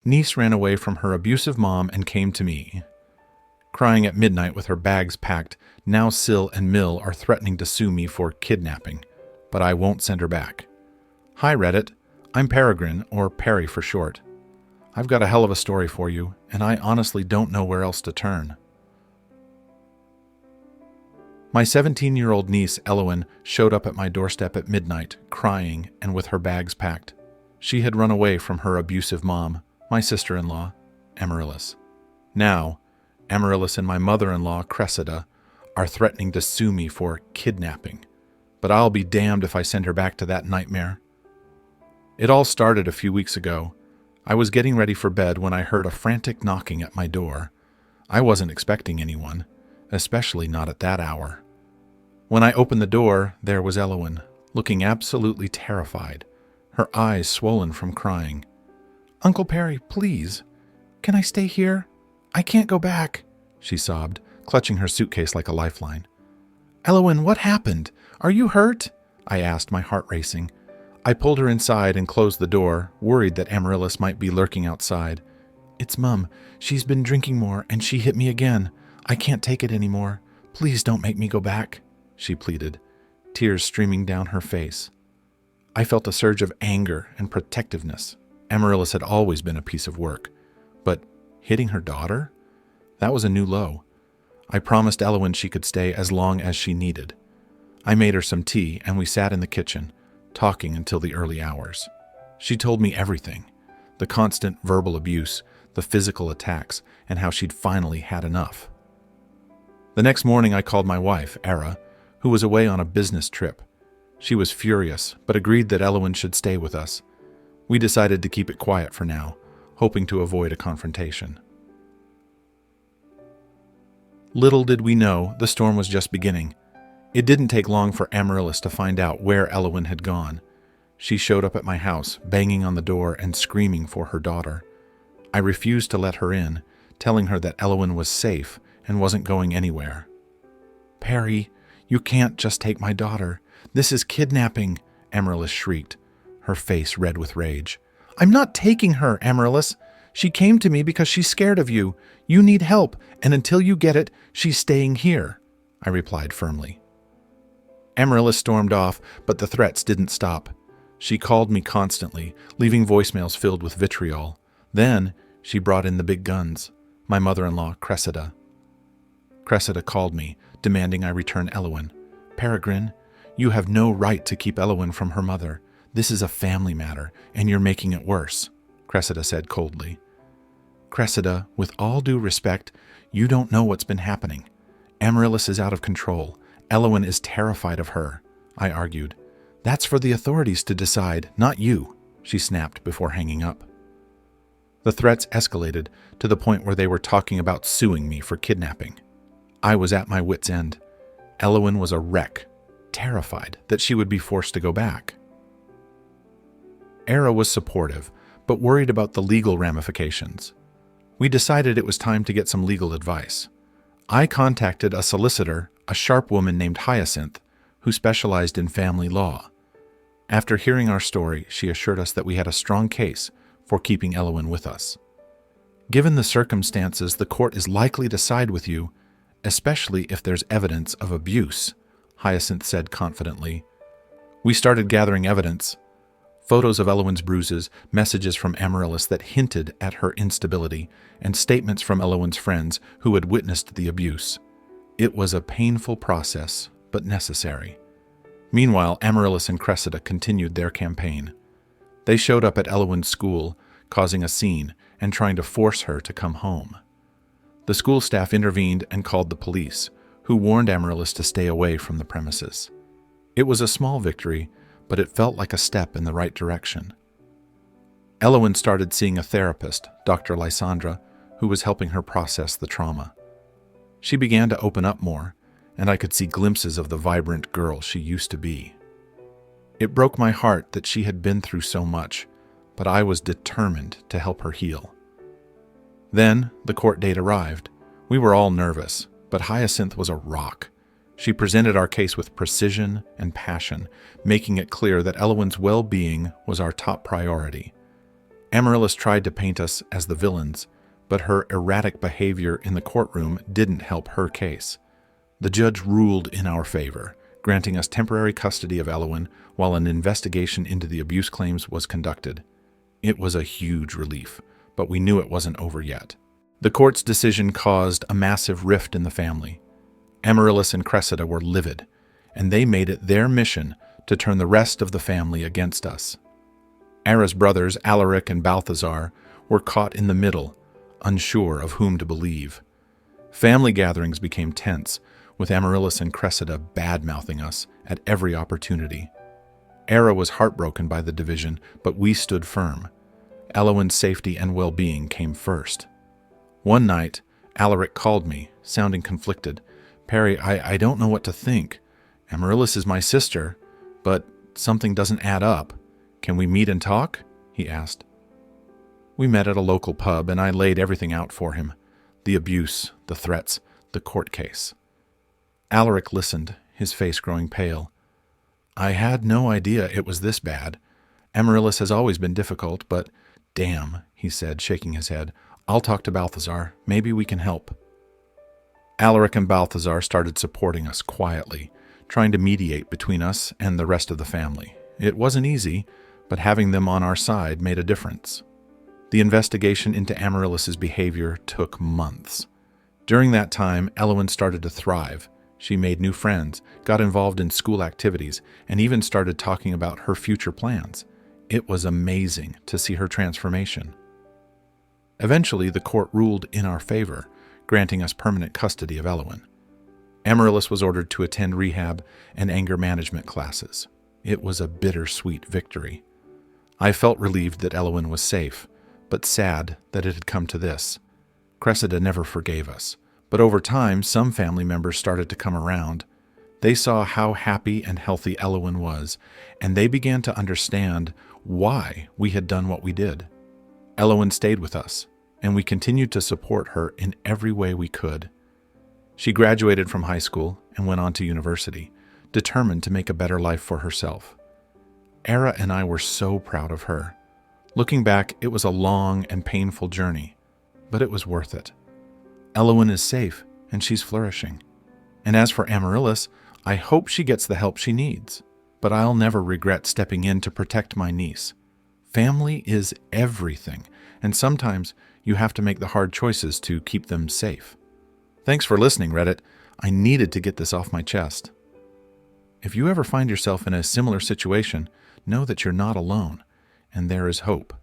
Niece ran away from her abusive mom and came to me. Crying at midnight with her bags packed, now Syl and Mill are threatening to sue me for kidnapping, but I won't send her back. Hi Reddit, I'm Peregrine, or Perry for short. I've got a hell of a story for you, and I honestly don't know where else to turn. My 17-year-old niece, Elowen, showed up at my doorstep at midnight, crying and with her bags packed. She had run away from her abusive mom, my sister-in-law, Amaryllis. Now, Amaryllis and my mother-in-law, Cressida, are threatening to sue me for kidnapping, but I'll be damned if I send her back to that nightmare. It all started a few weeks ago. I was getting ready for bed when I heard a frantic knocking at my door. I wasn't expecting anyone, especially not at that hour. When I opened the door, there was Elowen, looking absolutely terrified, her eyes swollen from crying. "Uncle Perry, please, can I stay here? I can't go back," she sobbed, clutching her suitcase like a lifeline. "Elowen, what happened? Are you hurt?" I asked, my heart racing. I pulled her inside and closed the door, worried that Amaryllis might be lurking outside. "It's Mum. She's been drinking more, and she hit me again. I can't take it anymore. Please don't make me go back," she pleaded, tears streaming down her face. I felt a surge of anger and protectiveness. Amaryllis had always been a piece of work, but hitting her daughter? That was a new low. I promised Elowen she could stay as long as she needed. I made her some tea, and we sat in the kitchen, talking until the early hours. She told me everything, the constant verbal abuse, the physical attacks, and how she'd finally had enough. The next morning I called my wife, Eira, who was away on a business trip. She was furious, but agreed that Elowen should stay with us. We decided to keep it quiet for now, hoping to avoid a confrontation. Little did we know, the storm was just beginning. It didn't take long for Amaryllis to find out where Elowen had gone. She showed up at my house, banging on the door and screaming for her daughter. I refused to let her in, telling her that Elowen was safe and wasn't going anywhere. "Perry, you can't just take my daughter. This is kidnapping," Amaryllis shrieked, her face red with rage. "I'm not taking her, Amaryllis. She came to me because she's scared of you. You need help, and until you get it, she's staying here," I replied firmly. Amaryllis stormed off, but the threats didn't stop. She called me constantly, leaving voicemails filled with vitriol. Then she brought in the big guns, my mother-in-law, Cressida. Cressida called me, demanding I return Elowen. "Peregrine, you have no right to keep Elowen from her mother. This is a family matter, and you're making it worse," Cressida said coldly. "Cressida, with all due respect, you don't know what's been happening. Amaryllis is out of control. Elowen is terrified of her," I argued. "That's for the authorities to decide, not you," she snapped before hanging up. The threats escalated to the point where they were talking about suing me for kidnapping. I was at my wit's end. Elowen was a wreck, terrified that she would be forced to go back. Eira was supportive, but worried about the legal ramifications. We decided it was time to get some legal advice. I contacted a solicitor, a sharp woman named Hyacinth, who specialized in family law. After hearing our story, she assured us that we had a strong case for keeping Elowen with us. "Given the circumstances, the court is likely to side with you, especially if there's evidence of abuse," Hyacinth said confidently. We started gathering evidence. Photos of Elowen's bruises, messages from Amaryllis that hinted at her instability, and statements from Elowen's friends who had witnessed the abuse. It was a painful process, but necessary. Meanwhile, Amaryllis and Cressida continued their campaign. They showed up at Elowen's school, causing a scene and trying to force her to come home. The school staff intervened and called the police, who warned Amaryllis to stay away from the premises. It was a small victory, but it felt like a step in the right direction. Elowen started seeing a therapist, Dr. Lysandra, who was helping her process the trauma. She began to open up more, and I could see glimpses of the vibrant girl she used to be. It broke my heart that she had been through so much, but I was determined to help her heal. Then the court date arrived. We were all nervous, but Hyacinth was a rock. She presented our case with precision and passion, making it clear that Elowen's well-being was our top priority. Amaryllis tried to paint us as the villains, but her erratic behavior in the courtroom didn't help her case. The judge ruled in our favor, granting us temporary custody of Elowen while an investigation into the abuse claims was conducted. It was a huge relief, but we knew it wasn't over yet. The court's decision caused a massive rift in the family. Amaryllis and Cressida were livid, and they made it their mission to turn the rest of the family against us. Eira's brothers, Alaric and Balthazar, were caught in the middle, unsure of whom to believe. Family gatherings became tense, with Amaryllis and Cressida bad-mouthing us at every opportunity. Eira was heartbroken by the division, but we stood firm. Elowen's safety and well-being came first. One night, Alaric called me, sounding conflicted. "Perry, I don't know what to think. Amaryllis is my sister, but something doesn't add up. Can we meet and talk?" he asked. We met at a local pub, and I laid everything out for him. The abuse, the threats, the court case. Alaric listened, his face growing pale. "I had no idea it was this bad. Amaryllis has always been difficult, but damn," he said, shaking his head. "I'll talk to Balthazar. Maybe we can help." Alaric and Balthazar started supporting us quietly, trying to mediate between us and the rest of the family. It wasn't easy, but having them on our side made a difference. The investigation into Amaryllis's behavior took months. During that time, Elowen started to thrive. She made new friends, got involved in school activities, and even started talking about her future plans. It was amazing to see her transformation. Eventually, the court ruled in our favor, granting us permanent custody of Elowen. Amaryllis was ordered to attend rehab and anger management classes. It was a bittersweet victory. I felt relieved that Elowen was safe, but sad that it had come to this. Cressida never forgave us, but over time, some family members started to come around. They saw how happy and healthy Elowen was, and they began to understand why we had done what we did. Elowen stayed with us, and we continued to support her in every way we could. She graduated from high school and went on to university, determined to make a better life for herself. Eira and I were so proud of her. Looking back, it was a long and painful journey, but it was worth it. Elowen is safe, and she's flourishing. And as for Amaryllis, I hope she gets the help she needs, but I'll never regret stepping in to protect my niece. Family is everything, and sometimes you have to make the hard choices to keep them safe. Thanks for listening, Reddit. I needed to get this off my chest. If you ever find yourself in a similar situation, know that you're not alone, and there is hope.